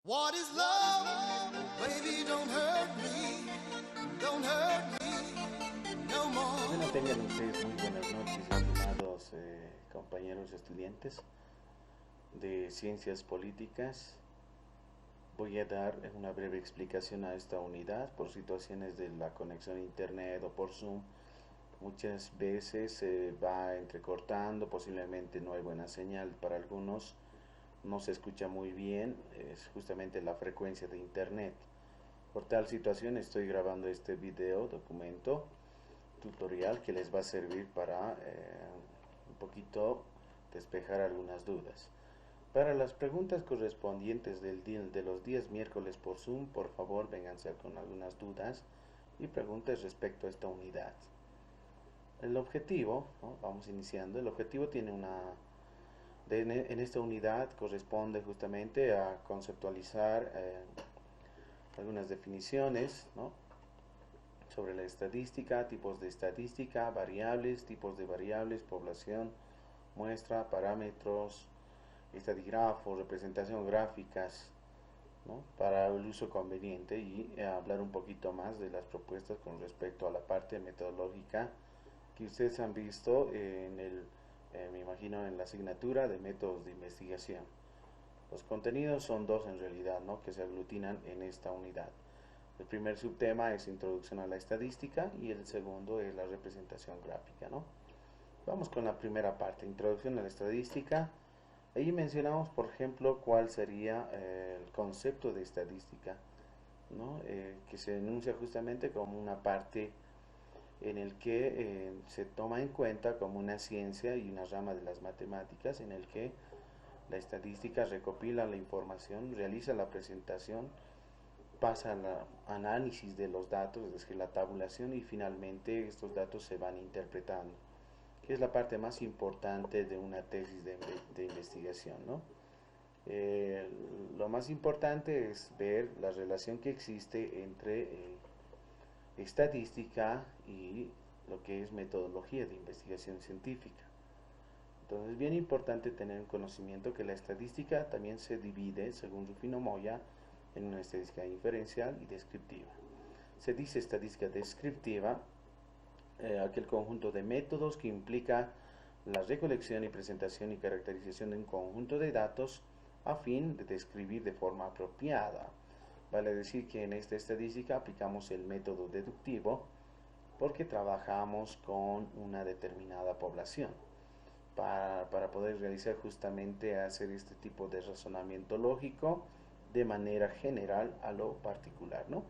What is love? Baby, don't hurt me no Bueno, more. tengan ustedes muy buenas noches, estimados compañeros estudiantes de Ciencias Políticas. Voy a dar una breve explicación a esta unidad por situaciones de la conexión a internet o por Zoom. Muchas veces se va entrecortando, posiblemente no hay buena señal para algunos, no se escucha muy bien, es justamente la frecuencia de internet. Por tal situación estoy grabando este video documento tutorial que les va a servir para un poquito despejar algunas dudas. Para las preguntas correspondientes de los días miércoles por Zoom, por favor vénganse con algunas dudas y preguntas respecto a esta unidad. El objetivo, ¿no? Vamos iniciando, el objetivo tiene en esta unidad corresponde justamente a conceptualizar algunas definiciones, ¿no? Sobre la estadística, tipos de estadística, variables, tipos de variables, población, muestra, parámetros, estadígrafos, representación gráficas, ¿no? Para el uso conveniente y hablar un poquito más de las propuestas con respecto a la parte metodológica que ustedes han visto me imagino en la asignatura de métodos de investigación. Los contenidos son dos en realidad, ¿no? Que se aglutinan en esta unidad. El primer subtema es Introducción a la Estadística y el segundo es la representación gráfica, ¿no? Vamos con la primera parte, Introducción a la Estadística. Ahí mencionamos, por ejemplo, cuál sería el concepto de estadística, ¿no? Que se enuncia justamente como una parte en el que se toma en cuenta como una ciencia y una rama de las matemáticas en el que la estadística recopila la información, realiza la presentación, pasa al análisis de los datos, es decir, la tabulación, y finalmente estos datos se van interpretando, que es la parte más importante de una tesis de investigación, ¿no? Lo más importante es ver la relación que existe entre estadística y lo que es metodología de investigación científica. Entonces es bien importante tener en conocimiento que la estadística también se divide, según Rufino Moya, en una estadística inferencial y descriptiva. Se dice estadística descriptiva aquel conjunto de métodos que implica la recolección y presentación y caracterización de un conjunto de datos a fin de describir de forma apropiada. Vale decir que en esta estadística aplicamos el método deductivo porque trabajamos con una determinada población para poder realizar justamente hacer este tipo de razonamiento lógico de manera general a lo particular, ¿no?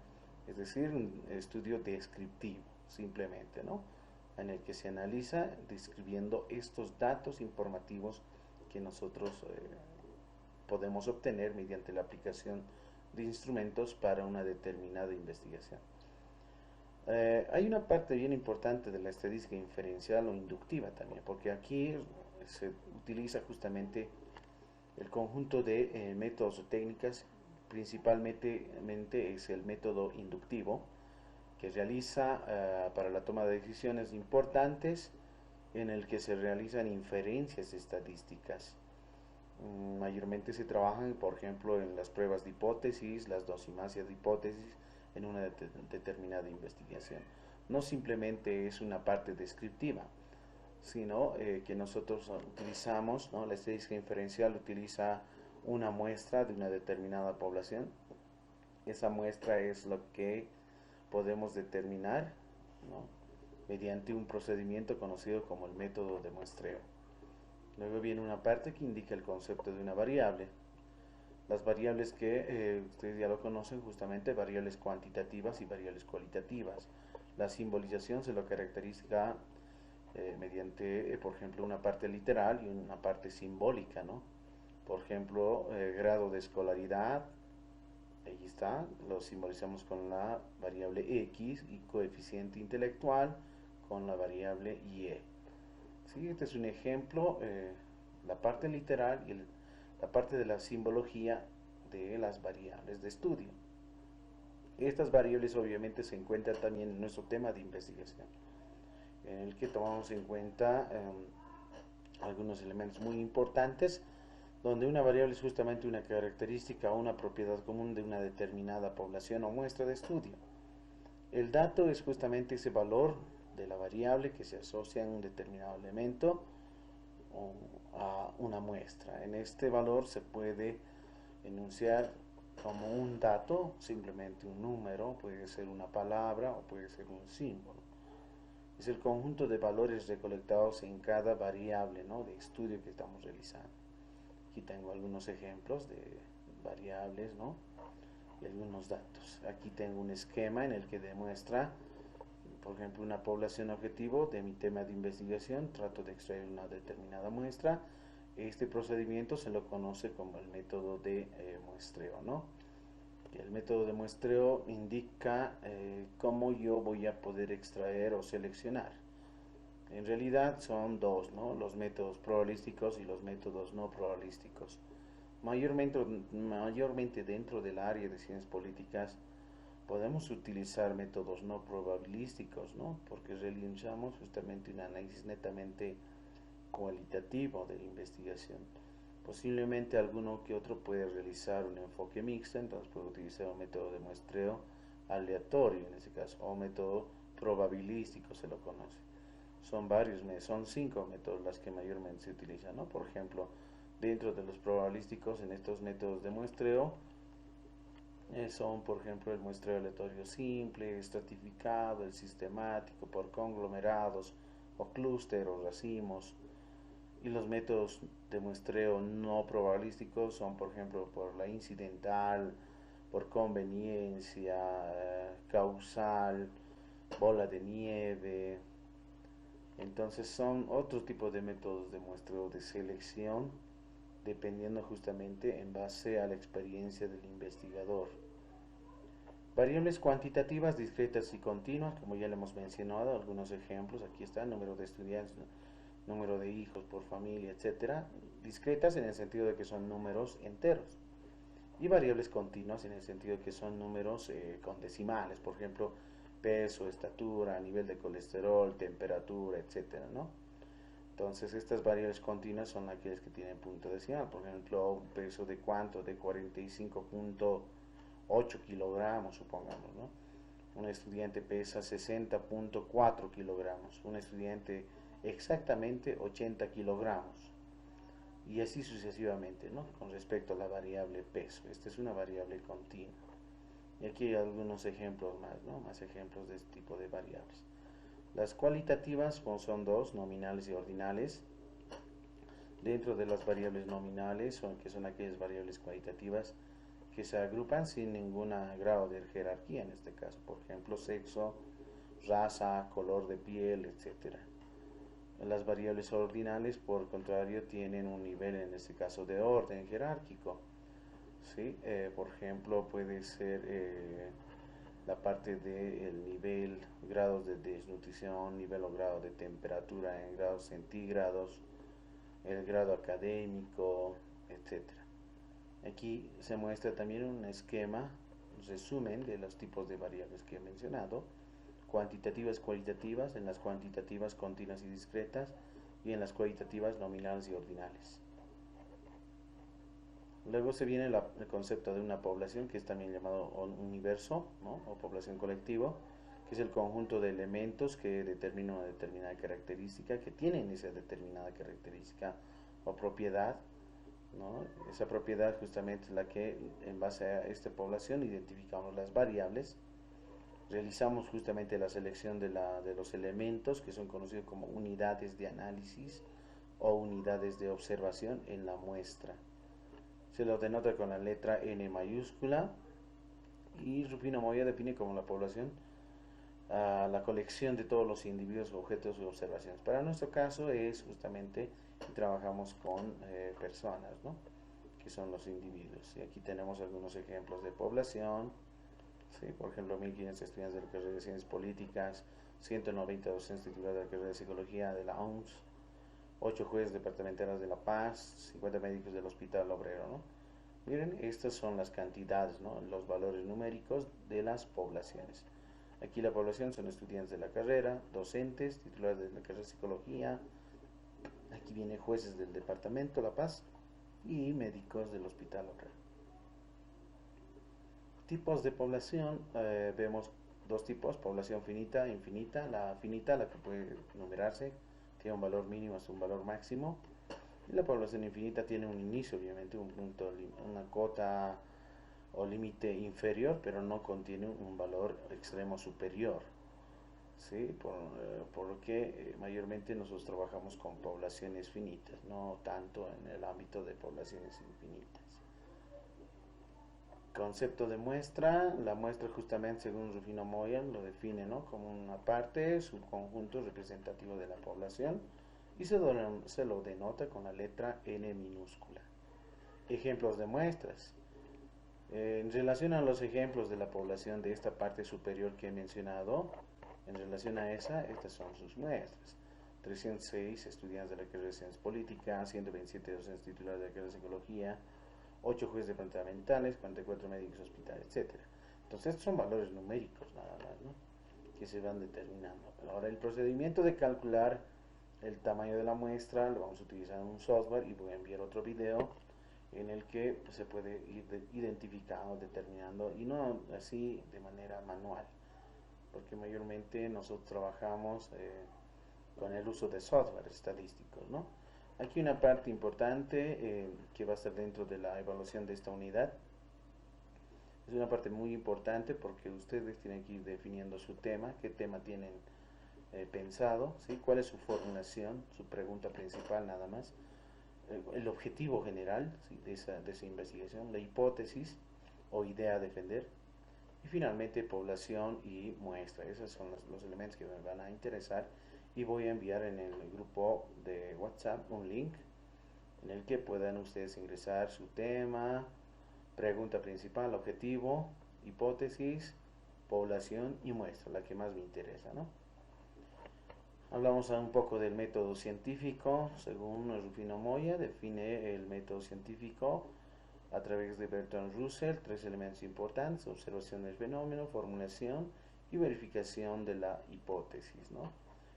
Es decir, un estudio descriptivo, simplemente, ¿no? En el que se analiza describiendo estos datos informativos que nosotros podemos obtener mediante la aplicación de instrumentos para una determinada investigación. Hay una parte bien importante de la estadística inferencial o inductiva también, porque aquí se utiliza justamente el conjunto de métodos o técnicas, principalmente es el método inductivo, que realiza para la toma de decisiones importantes en el que se realizan inferencias estadísticas. Mayormente se trabajan, por ejemplo, en las pruebas de hipótesis, las dosimancias de hipótesis en una determinada investigación. No simplemente es una parte descriptiva, sino que nosotros utilizamos, ¿no? La estadística inferencial utiliza una muestra de una determinada población. Esa muestra es lo que podemos determinar, ¿no? Mediante un procedimiento conocido como el método de muestreo. Luego viene una parte que indica el concepto de una variable. Las variables que ustedes ya lo conocen, justamente variables cuantitativas y variables cualitativas. La simbolización se lo caracteriza mediante, por ejemplo, una parte literal y una parte simbólica, ¿no? Por ejemplo, grado de escolaridad, ahí está, lo simbolizamos con la variable X, y coeficiente intelectual con la variable Y. ¿Sí? Este es un ejemplo, la parte literal y la parte de la simbología de las variables de estudio. Estas variables obviamente se encuentran también en nuestro tema de investigación, en el que tomamos en cuenta algunos elementos muy importantes donde una variable es justamente una característica o una propiedad común de una determinada población o muestra de estudio. El dato es justamente ese valor de la variable que se asocia a un determinado elemento o a una muestra. En este valor se puede enunciar como un dato, simplemente un número, puede ser una palabra o puede ser un símbolo. Es el conjunto de valores recolectados en cada variable, ¿no?, de estudio que estamos realizando. Aquí tengo algunos ejemplos de variables, ¿no?, y algunos datos. Aquí tengo un esquema en el que demuestra, por ejemplo, una población objetivo de mi tema de investigación. Trato de extraer una determinada muestra. Este procedimiento se lo conoce como el método de muestreo, ¿no? El método de muestreo indica cómo yo voy a poder extraer o seleccionar. En realidad son dos, ¿no?, los métodos probabilísticos y los métodos no probabilísticos. Mayormente dentro del área de ciencias políticas podemos utilizar métodos no probabilísticos, ¿no?, porque realizamos justamente un análisis netamente cualitativo de la investigación. Posiblemente alguno que otro puede realizar un enfoque mixto, entonces puede utilizar un método de muestreo aleatorio en este caso, o método probabilístico se lo conoce. Son 5 métodos las que mayormente se utilizan, ¿no? Por ejemplo, dentro de los probabilísticos, en estos métodos de muestreo, son, por ejemplo, el muestreo aleatorio simple, estratificado, el sistemático, por conglomerados, o clúster, o racimos. Y los métodos de muestreo no probabilísticos son, por ejemplo, por la incidental, por conveniencia, causal, bola de nieve. Entonces son otro tipo de métodos de muestreo de selección, dependiendo justamente en base a la experiencia del investigador. Variables cuantitativas, discretas y continuas, como ya le hemos mencionado, algunos ejemplos, aquí está, número de estudiantes, número de hijos por familia, etcétera. Discretas en el sentido de que son números enteros. Y variables continuas en el sentido de que son números con decimales, por ejemplo, peso, estatura, nivel de colesterol, temperatura, etcétera, ¿no? Entonces, estas variables continuas son aquellas que tienen punto decimal. Por ejemplo, un peso de cuánto, de 45.8 kilogramos, supongamos, ¿no? Un estudiante pesa 60.4 kilogramos. Un estudiante exactamente 80 kilogramos. Y así sucesivamente, ¿no?, con respecto a la variable peso. Esta es una variable continua. Y aquí hay algunos ejemplos más, ¿no?, más ejemplos de este tipo de variables. Las cualitativas son dos, nominales y ordinales. Dentro de las variables nominales, que son aquellas variables cualitativas que se agrupan sin ningún grado de jerarquía, en este caso, por ejemplo, sexo, raza, color de piel, etcétera. Las variables ordinales, por contrario, tienen un nivel, en este caso, de orden jerárquico. ¿Sí? Por ejemplo, puede ser la parte del nivel, grados de desnutrición, nivel o grado de temperatura en grados centígrados, el grado académico, etcétera. Aquí se muestra también un esquema, un resumen de los tipos de variables que he mencionado: cuantitativas, cualitativas, en las cuantitativas continuas y discretas, y en las cualitativas nominales y ordinales. Luego se viene el concepto de una población, que es también llamado un universo, ¿no?, o población colectivo, que es el conjunto de elementos que determinan una determinada característica, que tienen esa determinada característica o propiedad, ¿no? Esa propiedad justamente es la que, en base a esta población, identificamos las variables. Realizamos justamente la selección de los elementos, que son conocidos como unidades de análisis o unidades de observación en la muestra. Se lo denota con la letra N mayúscula, y Rufino Moya define como la población la colección de todos los individuos, objetos y observaciones. Para nuestro caso es justamente, trabajamos con personas, ¿no?, que son los individuos. Y aquí tenemos algunos ejemplos de población. ¿Sí? Por ejemplo, 1.500 estudiantes de la carrera de Ciencias Políticas, 190 docentes titulares de la carrera de Psicología de la OMS, 8 jueces departamentales de La Paz, 50 médicos del Hospital Obrero, ¿no? Miren, estas son las cantidades, ¿no?, los valores numéricos de las poblaciones. Aquí la población son estudiantes de la carrera, docentes, titulares de la carrera de Psicología. Aquí vienen jueces del departamento La Paz, y médicos del Hospital Otra. Tipos de población, vemos dos tipos: población finita e infinita. La finita, la que puede numerarse, tiene un valor mínimo hasta un valor máximo, y la población infinita tiene un inicio, obviamente, un punto, una cota o límite inferior, pero no contiene un valor extremo superior. ¿Sí? Porque mayormente nosotros trabajamos con poblaciones finitas, no tanto en el ámbito de poblaciones infinitas. Concepto de muestra: la muestra, justamente según Rufino Moya, lo define, ¿no?, como una parte, subconjunto representativo de la población, y se lo denota con la letra N minúscula. Ejemplos de muestras. En relación a los ejemplos de la población de esta parte superior que he mencionado, en relación a esa, estas son sus muestras: 306 estudiantes de la carrera de Ciencias Políticas, 127 docentes titulares de la carrera de Psicología, 8 jueces departamentales, 44 médicos hospitales, etc. Entonces, estos son valores numéricos nada más, ¿no?, que se van determinando. Ahora, el procedimiento de calcular el tamaño de la muestra lo vamos a utilizar en un software, y voy a enviar otro video en el que se puede ir identificando, determinando, y no así de manera manual, porque mayormente nosotros trabajamos con el uso de software estadísticos, ¿no? Aquí una parte importante que va a estar dentro de la evaluación de esta unidad. Es una parte muy importante porque ustedes tienen que ir definiendo su tema, qué tema tienen pensado, ¿sí?, cuál es su formulación, su pregunta principal nada más, el objetivo general, ¿sí?, de esa investigación, la hipótesis o idea a defender, y finalmente población y muestra. Esos son los elementos que me van a interesar, y voy a enviar en el grupo de WhatsApp un link en el que puedan ustedes ingresar su tema, pregunta principal, objetivo, hipótesis, población y muestra, la que más me interesa, ¿no? Hablamos un poco del método científico. Según Rufino Moya, define el método científico a través de Bertrand Russell: tres elementos importantes: observación del fenómeno, formulación y verificación de la hipótesis, ¿no?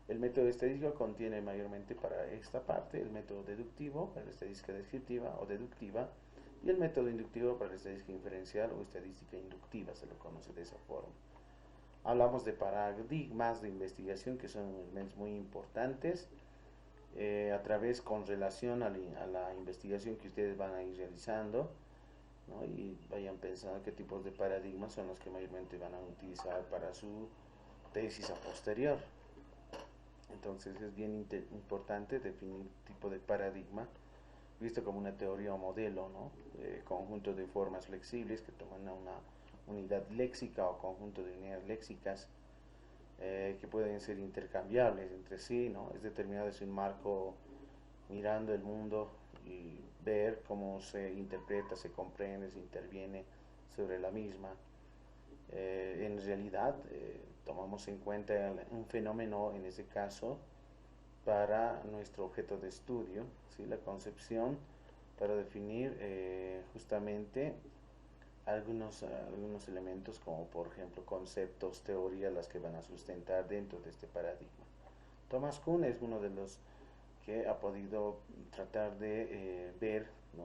El método estadístico contiene mayormente para esta parte el método deductivo para la estadística descriptiva o deductiva, y el método inductivo para la estadística inferencial o estadística inductiva, se lo conoce de esa forma. Hablamos de paradigmas de investigación, que son elementos muy importantes a través, con relación a la investigación que ustedes van a ir realizando, ¿no?, y vayan pensando qué tipos de paradigmas son los que mayormente van a utilizar para su tesis a posterior. Entonces es bien importante definir tipo de paradigma, visto como una teoría o modelo, ¿no?, conjunto de formas flexibles que toman una unidad léxica o conjunto de unidades léxicas que pueden ser intercambiables entre sí, ¿no? Es determinado desde un marco, mirando el mundo y ver cómo se interpreta, se comprende, se interviene sobre la misma. En realidad tomamos en cuenta un fenómeno, en ese caso, para nuestro objeto de estudio, ¿sí?, la concepción, para definir justamente algunos elementos, como por ejemplo conceptos, teorías, las que van a sustentar dentro de este paradigma. Thomas Kuhn es uno de los que ha podido tratar de ver, ¿no?,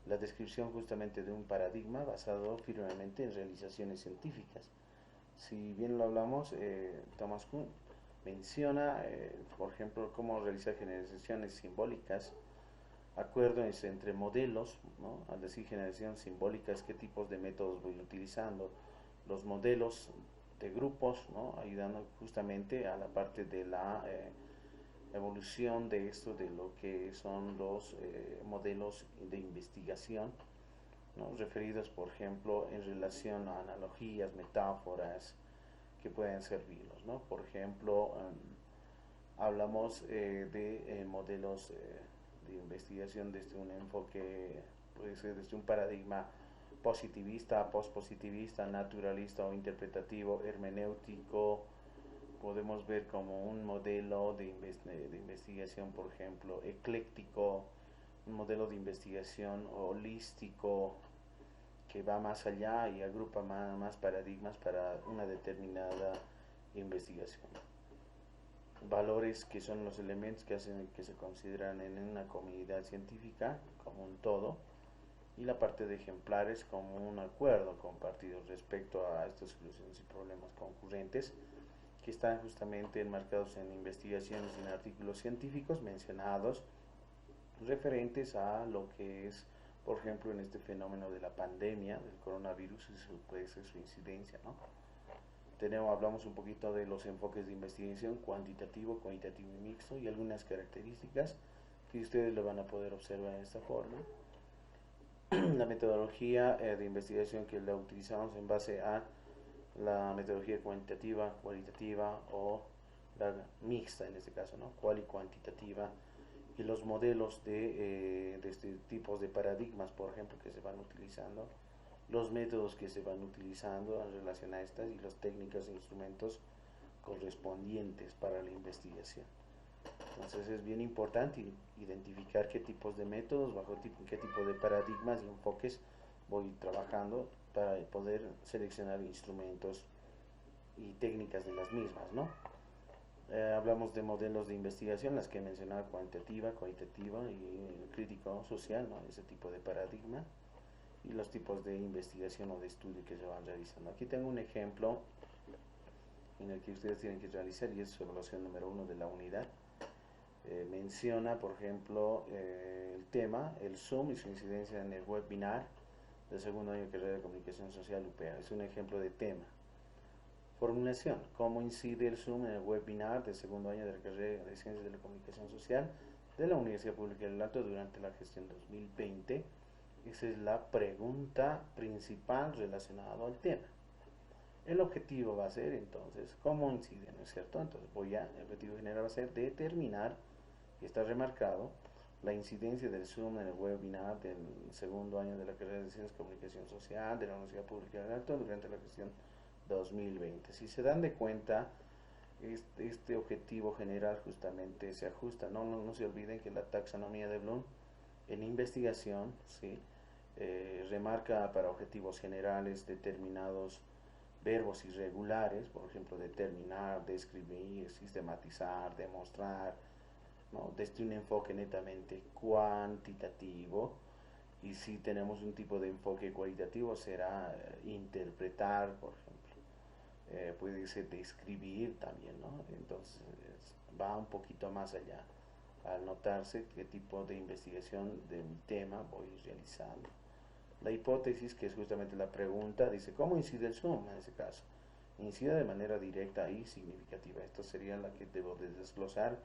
la descripción justamente de un paradigma basado firmemente en realizaciones científicas. Si bien lo hablamos, Thomas Kuhn menciona, por ejemplo, cómo realizar generalizaciones simbólicas, acuerdos entre modelos, ¿no? Al decir generación simbólica, es qué tipos de métodos voy utilizando, los modelos de grupos, ¿no?, ayudando justamente a la parte de la evolución de esto, de lo que son los modelos de investigación, ¿no?, referidos, por ejemplo, en relación a analogías, metáforas que pueden servirnos, ¿no? Por ejemplo, hablamos de modelos de investigación desde un enfoque, puede ser desde un paradigma positivista, postpositivista, naturalista o interpretativo, hermenéutico. Podemos ver como un modelo de investigación, por ejemplo, ecléctico, un modelo de investigación holístico, que va más allá y agrupa más paradigmas para una determinada investigación. valores que son los elementos que hacen que se consideran en una comunidad científica como un todo, y la parte de ejemplares como un acuerdo compartido respecto a estas soluciones y problemas concurrentes que están justamente enmarcados en investigaciones y en artículos científicos mencionados referentes a lo que es, por ejemplo, en este fenómeno de la pandemia del coronavirus y puede ser su incidencia, ¿no? Hablamos un poquito de los enfoques de investigación cuantitativo, cualitativo y mixto y algunas características que ustedes lo van a poder observar en esta forma. La metodología de investigación que la utilizamos en base a la metodología cuantitativa, cualitativa o la mixta en este caso, ¿no? Cual y cuantitativa, y los modelos de este tipos de paradigmas, por ejemplo, que se van utilizando, los métodos que se van utilizando en relación a estas y las técnicas e instrumentos correspondientes para la investigación. Entonces es bien importante identificar qué tipos de métodos, bajo qué tipo de paradigmas y enfoques voy trabajando para poder seleccionar instrumentos y técnicas de las mismas, ¿no? Hablamos de modelos de investigación, las que he mencionado, cuantitativa, cualitativa y crítico social, ¿no? Ese tipo de paradigma y los tipos de investigación o de estudio que se van realizando. Aquí tengo un ejemplo en el que ustedes tienen que realizar y es su evaluación número 1 de la unidad. Menciona, por ejemplo, el tema, el Zoom y su incidencia en el webinar del segundo año de carrera de comunicación social UPA. Es un ejemplo de tema. Formulación: ¿cómo incide el Zoom en el webinar del segundo año de la carrera de Ciencias de la Comunicación Social de la Universidad Pública del Alto durante la gestión 2020? Esa es la pregunta principal relacionada al tema. El objetivo va a ser entonces, ¿cómo incide? ¿No es cierto? Entonces el objetivo general va a ser determinar, y está remarcado, la incidencia del Zoom en el webinar del segundo año de la carrera de Ciencias de Comunicación Social de la Universidad Pública del Alto durante la gestión 2020. Si se dan de cuenta, este objetivo general justamente se ajusta. No se olviden que la taxonomía de Bloom en investigación, ¿sí? Remarca para objetivos generales determinados verbos irregulares, por ejemplo, determinar, describir, sistematizar, demostrar, ¿no? Desde un enfoque netamente cuantitativo. Y si tenemos un tipo de enfoque cualitativo será interpretar, por ejemplo. Puede ser describir también, ¿no? Entonces va un poquito más allá al notarse qué tipo de investigación de mi tema voy realizando. La hipótesis, que es justamente la pregunta, dice: ¿cómo incide el Zoom en ese caso? Incide de manera directa y significativa. Esto sería la que debo de desglosar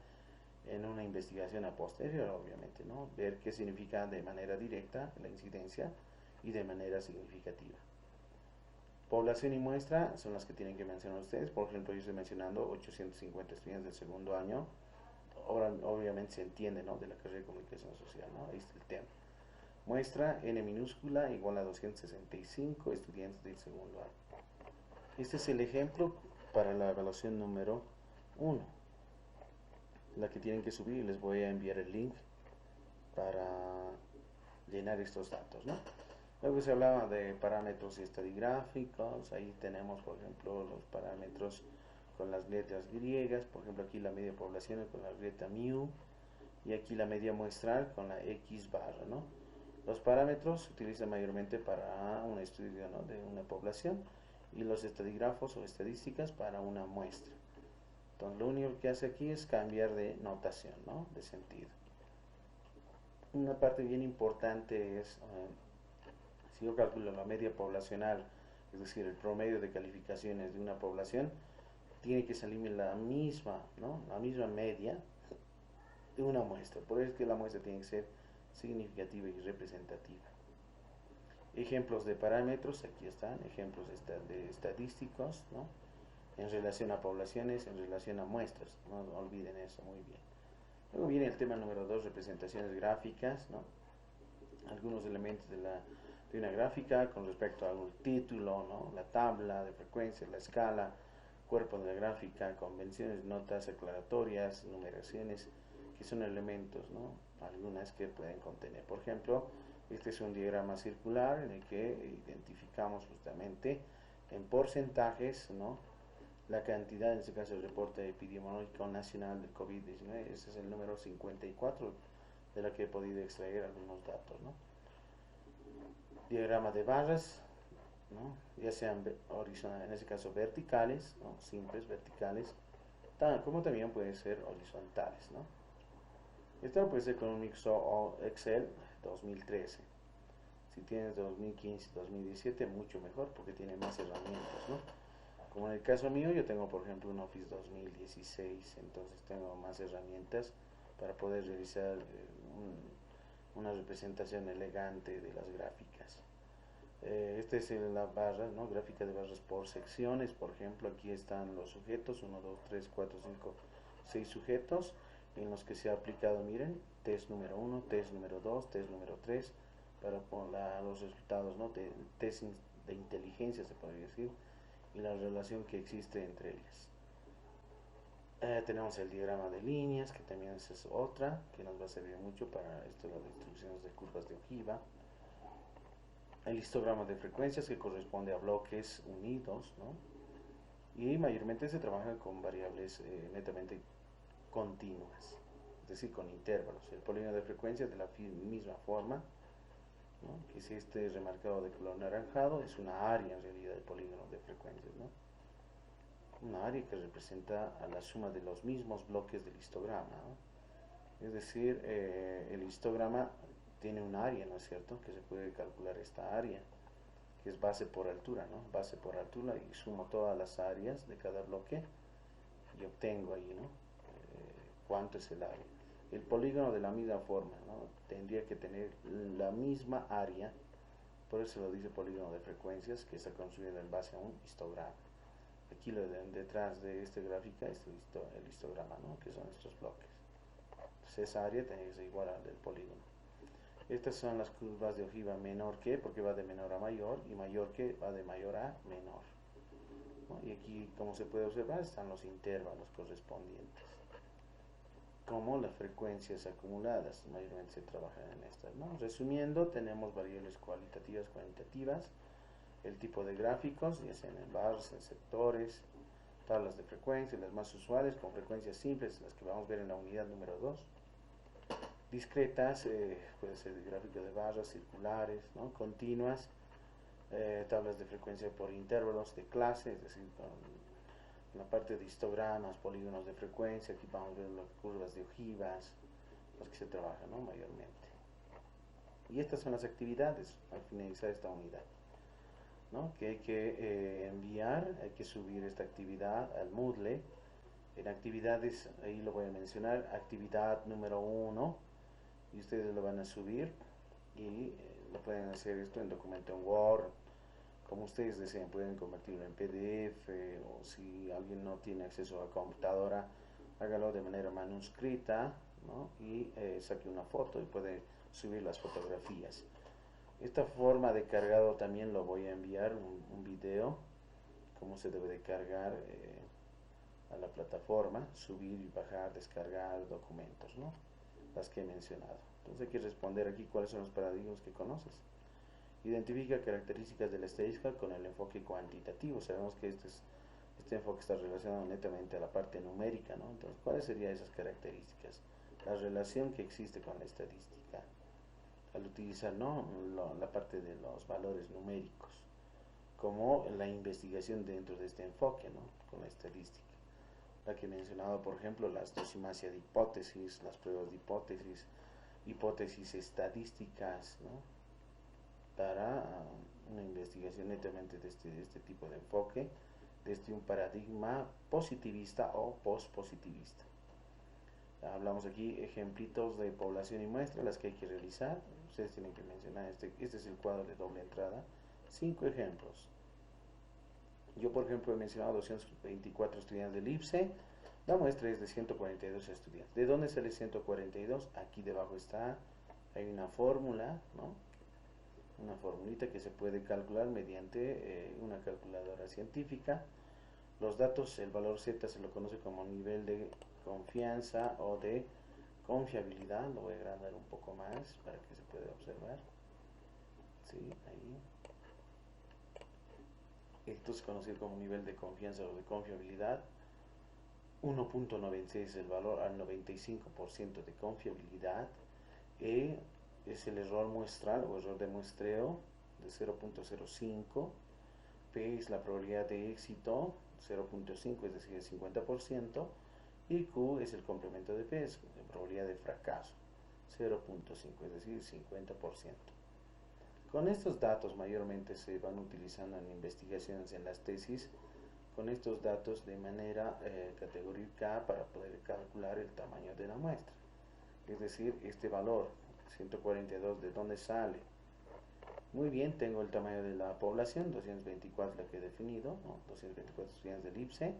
en una investigación a posterior, obviamente, ¿no? Ver qué significa de manera directa la incidencia y de manera significativa. Población y muestra son las que tienen que mencionar ustedes. Por ejemplo, yo estoy mencionando 850 estudiantes del segundo año. Ahora, obviamente se entiende, ¿no? De la carrera de comunicación social, ¿no? Ahí está el tema. Muestra n minúscula igual a 265 estudiantes del segundo año. Este es el ejemplo para la evaluación número 1, la que tienen que subir. Les voy a enviar el link para llenar estos datos, ¿no? Luego se hablaba de parámetros estadísticos. Ahí tenemos, por ejemplo, los parámetros con las letras griegas. Por ejemplo, aquí la media poblacional con la letra mu, y aquí la media muestral con la X barra, ¿no? Los parámetros se utilizan mayormente para un estudio, ¿no? de una población, y los estadígrafos o estadísticas para una muestra. Entonces, lo único que hace aquí es cambiar de notación, ¿no? De sentido. Una parte bien importante es, si yo calculo la media poblacional, es decir, el promedio de calificaciones de una población, tiene que salirme la misma, ¿no? La misma media de una muestra. Por eso es que la muestra tiene que ser significativa y representativa. Ejemplos de parámetros, aquí están, ejemplos de estadísticos, ¿no? En relación a poblaciones, en relación a muestras, no olviden eso, muy bien. Luego viene el tema número 2, representaciones gráficas, ¿no? Algunos elementos de una gráfica con respecto al título, ¿no? La tabla de frecuencia, la escala, cuerpo de la gráfica, convenciones, notas aclaratorias, numeraciones, que son elementos, ¿no? Algunas que pueden contener. Por ejemplo, este es un diagrama circular en el que identificamos justamente en porcentajes, ¿no? la cantidad, en este caso el reporte epidemiológico nacional del COVID-19, ese es el número 54 de la que he podido extraer algunos datos, ¿no? Diagrama de barras, ¿no? Ya sean horizontales, en este caso verticales, ¿no? Simples, verticales, como también pueden ser horizontales, ¿no? Esto puede ser con un Microsoft Excel 2013. Si tienes 2015, 2017, mucho mejor porque tiene más herramientas, ¿no? Como en el caso mío, yo tengo por ejemplo un Office 2016, entonces tengo más herramientas para poder realizar una representación elegante de las gráficas. Este es la barra, ¿no? Gráfica de barras por secciones, por ejemplo, aquí están los sujetos, 1, 2, 3, 4, 5, 6 sujetos, en los que se ha aplicado, miren, test número 1, test número 2, test número 3, para los resultados, ¿no? De test de inteligencia, se podría decir, y la relación que existe entre ellas. Tenemos el diagrama de líneas, que también es otra, que nos va a servir mucho para esto, las distribuciones de curvas de ojiva. El histograma de frecuencias, que corresponde a bloques unidos, ¿no? Y mayormente se trabaja con variables netamente continuas, es decir, con intervalos. El polígono de frecuencias de la misma forma, ¿no? Que si este remarcado de color naranjado es una área en realidad del polígono de frecuencias, ¿no? Una área que representa a la suma de los mismos bloques del histograma, ¿no? Es decir, el histograma tiene un área, ¿no es cierto? Que se puede calcular esta área, que es base por altura, ¿no? Base por altura, y sumo todas las áreas de cada bloque y obtengo ahí, ¿no? Cuánto es el área. El polígono de la misma forma, ¿no? Tendría que tener la misma área, por eso lo dice polígono de frecuencias, que está construido en base a un histograma. Aquí detrás de esta gráfica está el histograma, ¿no? Que son estos bloques. Entonces esa área tiene que ser igual al del polígono. Estas son las curvas de ojiva menor que, porque va de menor a mayor, y mayor que va de mayor a menor, ¿no? Y aquí, como se puede observar, están los intervalos correspondientes, como las frecuencias acumuladas, mayormente se trabajan en estas, ¿no? Resumiendo, tenemos variables cualitativas, cuantitativas, el tipo de gráficos, ya sean en barras, en sectores, tablas de frecuencia, las más usuales, con frecuencias simples, las que vamos a ver en la unidad número 2. Discretas, puede ser de gráfico de barras, circulares, ¿no? Continuas, tablas de frecuencia por intervalos de clase, es decir, con la parte de histogramas, polígonos de frecuencia, aquí vamos a ver las curvas de ojivas, las que se trabajan, ¿no? Mayormente. Y estas son las actividades al finalizar esta unidad, ¿no? Que hay que enviar, hay que subir esta actividad al Moodle. En actividades, ahí lo voy a mencionar, actividad número 1, y ustedes lo van a subir y lo pueden hacer esto en documento en Word, como ustedes deseen. Pueden convertirlo en PDF, o si alguien no tiene acceso a computadora, hágalo de manera manuscrita, ¿no? Y saque una foto y puede subir las fotografías. Esta forma de cargado también lo voy a enviar, un video, cómo se debe de cargar a la plataforma, subir y bajar, descargar documentos, ¿no? Las que he mencionado. Entonces hay que responder aquí cuáles son los paradigmas que conoces. Identifica características de la estadística con el enfoque cuantitativo. Sabemos que este enfoque está relacionado netamente a la parte numérica, ¿no? Entonces, ¿cuáles serían esas características? La relación que existe con la estadística al utilizar, ¿no? la parte de los valores numéricos, como la investigación dentro de este enfoque, ¿no? Con la estadística. La que he mencionado, por ejemplo, las dosimacia de hipótesis, las pruebas de hipótesis, hipótesis estadísticas, ¿no? Para una investigación netamente de este tipo de enfoque, desde un paradigma positivista o postpositivista. Hablamos aquí ejemplitos de población y muestra, las que hay que realizar. Ustedes tienen que mencionar, este es el cuadro de doble entrada, 5 ejemplos. Yo, por ejemplo, he mencionado 224 estudiantes del IPSE. La muestra es de 142 estudiantes. ¿De dónde sale 142? Aquí debajo está, hay una fórmula, ¿no? Una formulita que se puede calcular mediante una calculadora científica. Los datos, el valor Z se lo conoce como nivel de confianza o de confiabilidad. Lo voy a agrandar un poco más para que se pueda observar. Sí, ahí. El esto es conocido como nivel de confianza o de confiabilidad. 1.96 es el valor al 95% de confiabilidad. E es el error muestral o error de muestreo de 0.05. P es la probabilidad de éxito, 0.5, es decir, el 50%. Y Q es el complemento de P, es la probabilidad de fracaso, 0.5, es decir, 50%. Con estos datos mayormente se van utilizando en investigaciones en las tesis, con estos datos de manera categórica para poder calcular el tamaño de la muestra. Es decir, este valor, 142, ¿de dónde sale? Muy bien, tengo el tamaño de la población, 224 la que he definido, ¿no? 224 estudiantes del IPSE.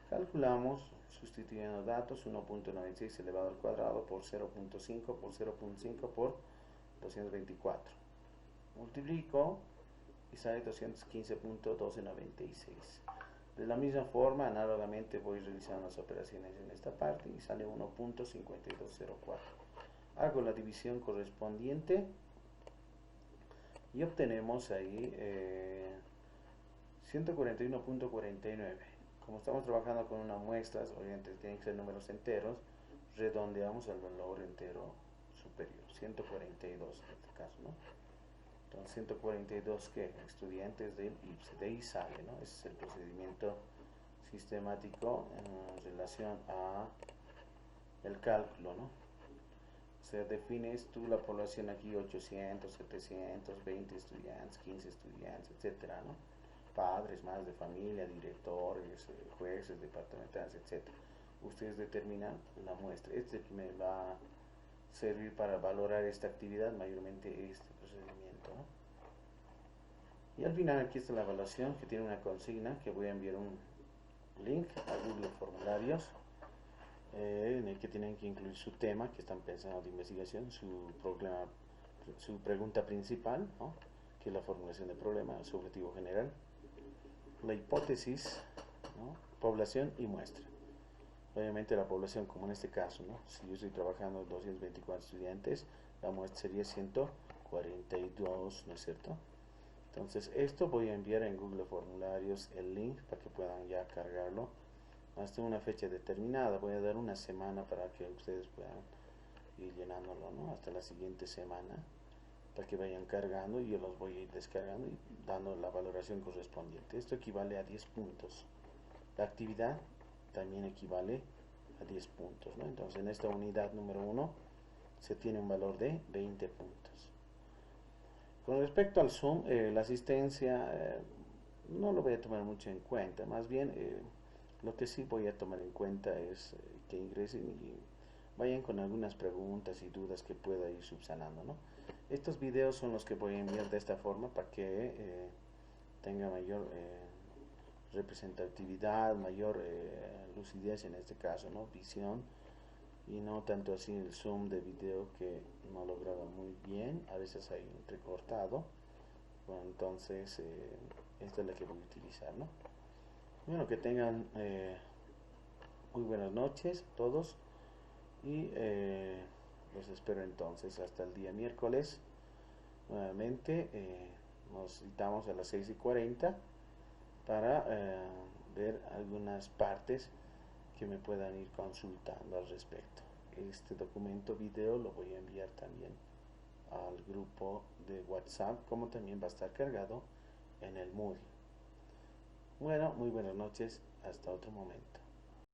Calculamos, sustituyendo datos, 1.96 elevado al cuadrado por 0.5 por 0.5 por 224. Multiplico y sale 215.1296. De la misma forma, análogamente voy realizando las operaciones en esta parte y sale 1.5204. Hago la división correspondiente y obtenemos ahí 141.49. Como estamos trabajando con una muestra, obviamente tienen que ser números enteros, redondeamos al valor entero superior, 142 en este caso, ¿no? Entonces 142 que estudiantes del IPSE, de ahí sale, ¿no? Ese es el procedimiento sistemático en relación a el cálculo, ¿no? O sea, defines tú la población aquí 800, 700, 20 estudiantes, 15 estudiantes, etcétera, ¿no? Padres, madres de familia, directores, jueces, departamentales, etcétera. Ustedes determinan la muestra. Este que me va a servir para valorar esta actividad, mayormente este procedimiento, ¿no? Y al final aquí está la evaluación, que tiene una consigna que voy a enviar un link a Google Formularios, en el que tienen que incluir su tema que están pensando de investigación, su pregunta principal, ¿no? Que es la formulación de problema, su objetivo general, la hipótesis, ¿no? Población y muestra. Obviamente la población, como en este caso, ¿no? Si yo estoy trabajando 224 estudiantes, la muestra sería 142, ¿no es cierto? Entonces esto voy a enviar en Google Formularios el link para que puedan ya cargarlo hasta una fecha determinada. Voy a dar una semana para que ustedes puedan ir llenándolo, ¿no? Hasta la siguiente semana, para que vayan cargando y yo los voy a ir descargando y dando la valoración correspondiente. Esto equivale a 10 puntos. La actividad también equivale a 10 puntos, ¿no? Entonces en esta unidad número 1 se tiene un valor de 20 puntos. Con respecto al Zoom, la asistencia no lo voy a tomar mucho en cuenta, más bien lo que sí voy a tomar en cuenta es que ingresen y vayan con algunas preguntas y dudas que pueda ir subsanando, ¿no? Estos videos son los que voy a enviar de esta forma para que tenga mayor representatividad, mayor lucidez en este caso, ¿no? Visión, y no tanto así el zoom de video que no lo graba muy bien, a veces hay entrecortado. Bueno, entonces esta es la que voy a utilizar, ¿no? Bueno, que tengan muy buenas noches todos y los espero entonces hasta el día miércoles. Nuevamente nos citamos a las 6:40 para ver algunas partes que me puedan ir consultando al respecto. Este documento video lo voy a enviar también al grupo de WhatsApp, como también va a estar cargado en el Moodle. Bueno, muy buenas noches, hasta otro momento.